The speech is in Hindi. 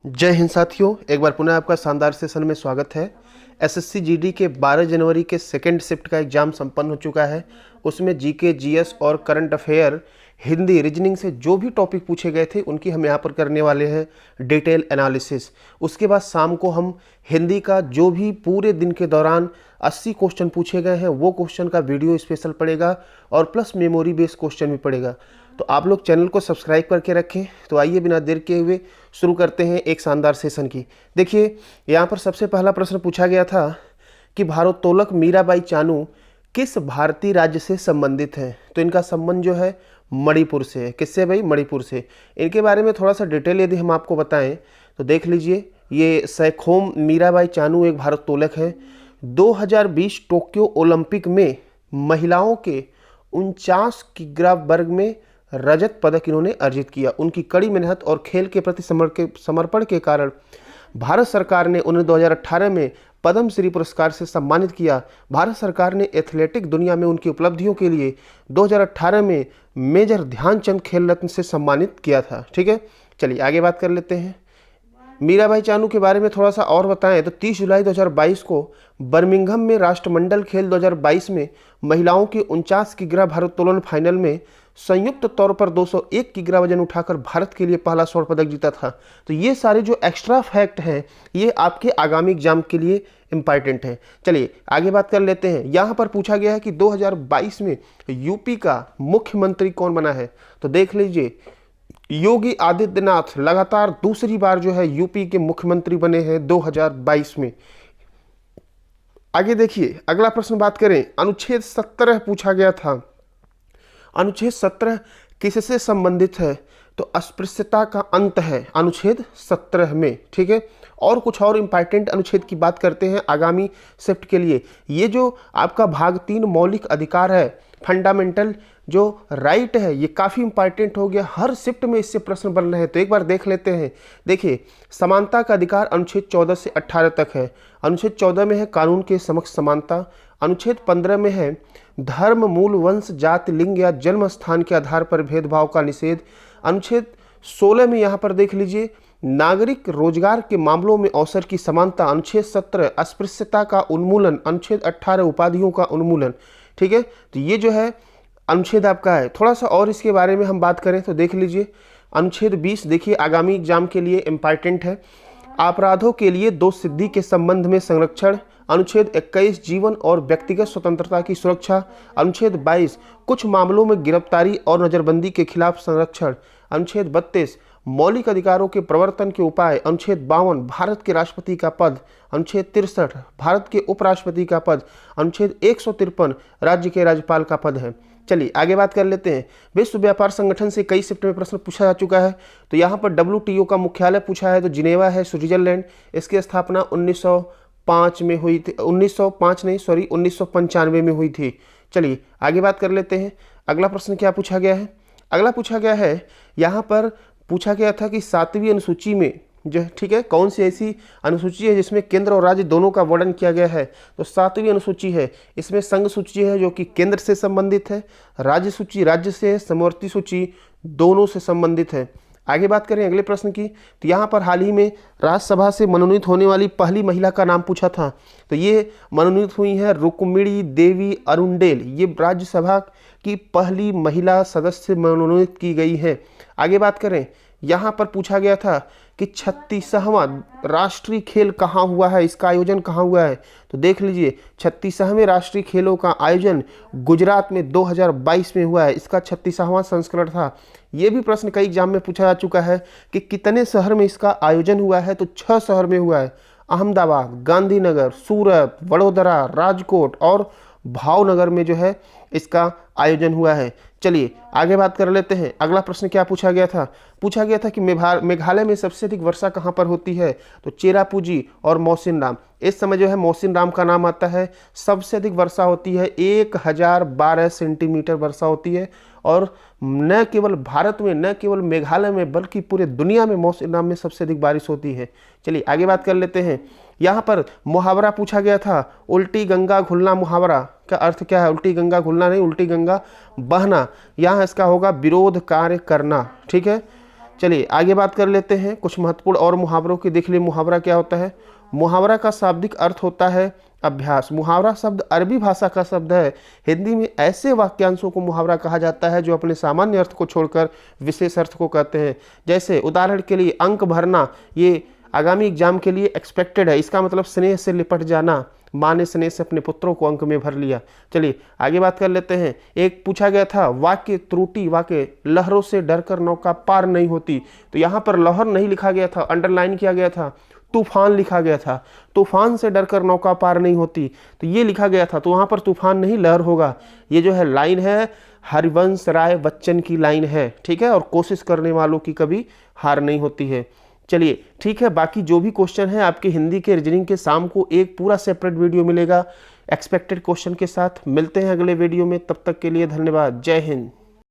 जय हिंद साथियों, एक बार पुनः आपका शानदार सेशन में स्वागत है। एसएससी जीडी के 12 जनवरी के सेकेंड शिफ्ट का एग्जाम संपन्न हो चुका है। उसमें जीके, जीएस और करंट अफेयर, हिंदी, रीजनिंग से जो भी टॉपिक पूछे गए थे उनकी हम यहाँ पर करने वाले हैं डिटेल एनालिसिस। उसके बाद शाम को हम हिंदी का जो भी पूरे दिन के दौरान 80 क्वेश्चन पूछे गए हैं वो क्वेश्चन का वीडियो स्पेशल पड़ेगा और प्लस मेमोरी बेस्ड क्वेश्चन भी पड़ेगा। तो आप लोग चैनल को सब्सक्राइब करके रखें। तो आइए बिना देर किए हुए शुरू करते हैं एक शानदार सेशन की। देखिए, यहाँ पर सबसे पहला प्रश्न पूछा गया था कि भारोत्तोलक मीराबाई चानू किस भारतीय राज्य से संबंधित हैं। तो इनका संबंध जो है मणिपुर से है। किससे भाई? मणिपुर से। इनके बारे में थोड़ा सा डिटेल यदि हम आपको बताएं तो देख लीजिए, ये सैखोम मीराबाई चानू एक भारोत्तोलक है। 2020 टोक्यो ओलंपिक में महिलाओं के 49 किग्रा वर्ग में रजत पदक इन्होंने अर्जित किया। उनकी कड़ी मेहनत और खेल के प्रति समर्पण के कारण भारत सरकार ने उन्हें 2018 में पद्म श्री पुरस्कार से सम्मानित किया। भारत सरकार ने एथलेटिक दुनिया में उनकी उपलब्धियों के लिए 2018 में मेजर ध्यानचंद खेल रत्न से सम्मानित किया था। ठीक है, चलिए आगे बात कर लेते हैं। मीराबाई चानू के बारे में थोड़ा सा और बताएं तो 30 जुलाई 2022 को बर्मिंघम में राष्ट्रमंडल खेल 2022 में महिलाओं के 49 किग्रा भारोत्तोलन फाइनल में संयुक्त तौर पर 201 किग्रा वजन उठाकर भारत के लिए पहला स्वर्ण पदक जीता था। तो ये सारे जो एक्स्ट्रा फैक्ट हैं ये आपके आगामी एग्जाम के लिए इंपॉर्टेंट हैं। चलिए आगे बात कर लेते हैं। यहाँ पर पूछा गया है कि 2022 में यूपी का मुख्यमंत्री कौन बना है। तो देख लीजिए, योगी आदित्यनाथ लगातार दूसरी बार जो है यूपी के मुख्यमंत्री बने हैं 2022 में। आगे देखिए, अगला प्रश्न बात करें, अनुच्छेद 17 पूछा गया था। अनुच्छेद 17 किससे संबंधित है? तो अस्पृश्यता का अंत है अनुच्छेद 17 में। ठीक है, और कुछ और इंपॉर्टेंट अनुच्छेद की बात करते हैं आगामी शिफ्ट के लिए। ये जो आपका भाग 3 मौलिक अधिकार है, फंडामेंटल जो राइट है, ये काफ़ी इंपॉर्टेंट हो गया। हर शिफ्ट में इससे प्रश्न बन रहे हैं, तो एक बार देख लेते हैं। देखिए, समानता का अधिकार अनुच्छेद 14 से 18 तक है। अनुच्छेद 14 में है कानून के समक्ष समानता। अनुच्छेद 15 में है धर्म, मूल, वंश, जाति, लिंग या जन्म स्थान के आधार पर भेदभाव का निषेध। अनुच्छेद 16 में यहाँ पर देख लीजिए नागरिक रोजगार के मामलों में अवसर की समानता। अनुच्छेद 17 अस्पृश्यता का उन्मूलन। अनुच्छेद 18 उपाधियों का उन्मूलन। ठीक है, तो ये जो है अनुच्छेद आपका है। थोड़ा सा और इसके बारे में हम बात करें तो देख लीजिए, अनुच्छेद 20 देखिए आगामी एग्जाम के लिए इंपॉर्टेंट है। अपराधों के लिए दोषसिद्धि के संबंध में संरक्षण। अनुच्छेद 21 जीवन और व्यक्तिगत स्वतंत्रता की सुरक्षा। अनुच्छेद 22 कुछ मामलों में गिरफ्तारी और नजरबंदी के खिलाफ संरक्षण। अनुच्छेद 32 मौलिक अधिकारों के प्रवर्तन के उपाय। अनुच्छेद 52 भारत के राष्ट्रपति का पद। अनुच्छेद 63 भारत के उपराष्ट्रपति का पद। अनुच्छेद 153 राज्य के राज्यपाल का पद है। चलिए आगे बात कर लेते हैं। विश्व व्यापार संगठन से कई शिफ्ट में प्रश्न पूछा जा चुका है। तो यहाँ पर WTO का मुख्यालय पूछा है, तो जिनेवा है, स्विट्जरलैंड। इसकी स्थापना 1905 में हुई थी, 1995 में हुई थी। चलिए आगे बात कर लेते हैं। अगला प्रश्न क्या पूछा गया है? अगला पूछा गया है, यहाँ पर पूछा गया था कि 7वीं अनुसूची में जो है, ठीक है, कौन सी ऐसी अनुसूची है जिसमें केंद्र और राज्य दोनों का वर्णन किया गया है। तो 7वीं अनुसूची है। इसमें संघ सूची है जो कि केंद्र से संबंधित है, राज्य सूची राज्य से है, समवर्ती सूची दोनों से संबंधित है। आगे बात करें अगले प्रश्न की, तो यहाँ पर हाल ही में राज्यसभा से मनोनीत होने वाली पहली महिला का नाम पूछा था। तो ये मनोनीत हुई है रुक्मिणी देवी अरुणडेल। ये राज्यसभा की पहली महिला सदस्य मनोनीत की गई है। आगे बात करें, यहाँ पर पूछा गया था कि 36वां राष्ट्रीय खेल कहाँ हुआ है, इसका आयोजन कहाँ हुआ है। तो देख लीजिए, 36वें राष्ट्रीय खेलों का आयोजन गुजरात में 2022 में हुआ है। इसका 36वां संस्करण था। ये भी प्रश्न कई एग्जाम में पूछा जा चुका है कि कितने शहर में इसका आयोजन हुआ है। तो 6 शहर में हुआ है, अहमदाबाद, गांधीनगर, सूरत, वडोदरा, राजकोट और भावनगर में जो है इसका आयोजन हुआ है। चलिए आगे बात कर लेते हैं। अगला प्रश्न क्या पूछा गया था? पूछा गया था कि मेघालय में सबसे अधिक वर्षा कहाँ पर होती है। तो चेरापूंजी और मौसिनराम। इस समय जो है मौसिनराम का नाम आता है। सबसे अधिक वर्षा होती है, 1012 सेंटीमीटर वर्षा होती है। और न केवल भारत में, न केवल मेघालय में, बल्कि पूरे दुनिया में मौसिनराम में सबसे अधिक बारिश होती है। चलिए आगे बात कर लेते हैं। यहाँ पर मुहावरा पूछा गया था, उल्टी गंगा घुलना। मुहावरा का अर्थ क्या है? उल्टी गंगा घुलना नहीं, उल्टी गंगा बहना। यहाँ इसका होगा विरोध कार्य करना। ठीक है, चलिए आगे बात कर लेते हैं कुछ महत्वपूर्ण और मुहावरों की। देख लिए मुहावरा क्या होता है। मुहावरा का शाब्दिक अर्थ होता है अभ्यास। मुहावरा शब्द अरबी भाषा का शब्द है। हिंदी में ऐसे वाक्यांशों को मुहावरा कहा जाता है जो अपने सामान्य अर्थ को छोड़कर विशेष अर्थ को कहते हैं। जैसे उदाहरण के लिए अंक भरना, ये आगामी एग्जाम के लिए एक्सपेक्टेड है, इसका मतलब स्नेह से लिपट जाना। माँ ने स्नेह से अपने पुत्रों को अंक में भर लिया। चलिए आगे बात कर लेते हैं। एक पूछा गया था वाक्य त्रुटि, वाक्य लहरों से डरकर नौका पार नहीं होती, तो यहाँ पर लहर नहीं लिखा गया था, अंडरलाइन किया गया था, तूफान लिखा गया था। तूफान से डरकर नौका पार नहीं होती, तो ये लिखा गया था, तो वहाँ पर तूफान नहीं लहर होगा। ये जो है लाइन है हरिवंश राय बच्चन की लाइन है, ठीक है। और कोशिश करने वालों की कभी हार नहीं होती है। चलिए ठीक है, बाकी जो भी क्वेश्चन है आपके हिंदी के रीजनिंग के शाम को एक पूरा सेपरेट वीडियो मिलेगा एक्सपेक्टेड क्वेश्चन के साथ। मिलते हैं अगले वीडियो में, तब तक के लिए धन्यवाद। जय हिंद।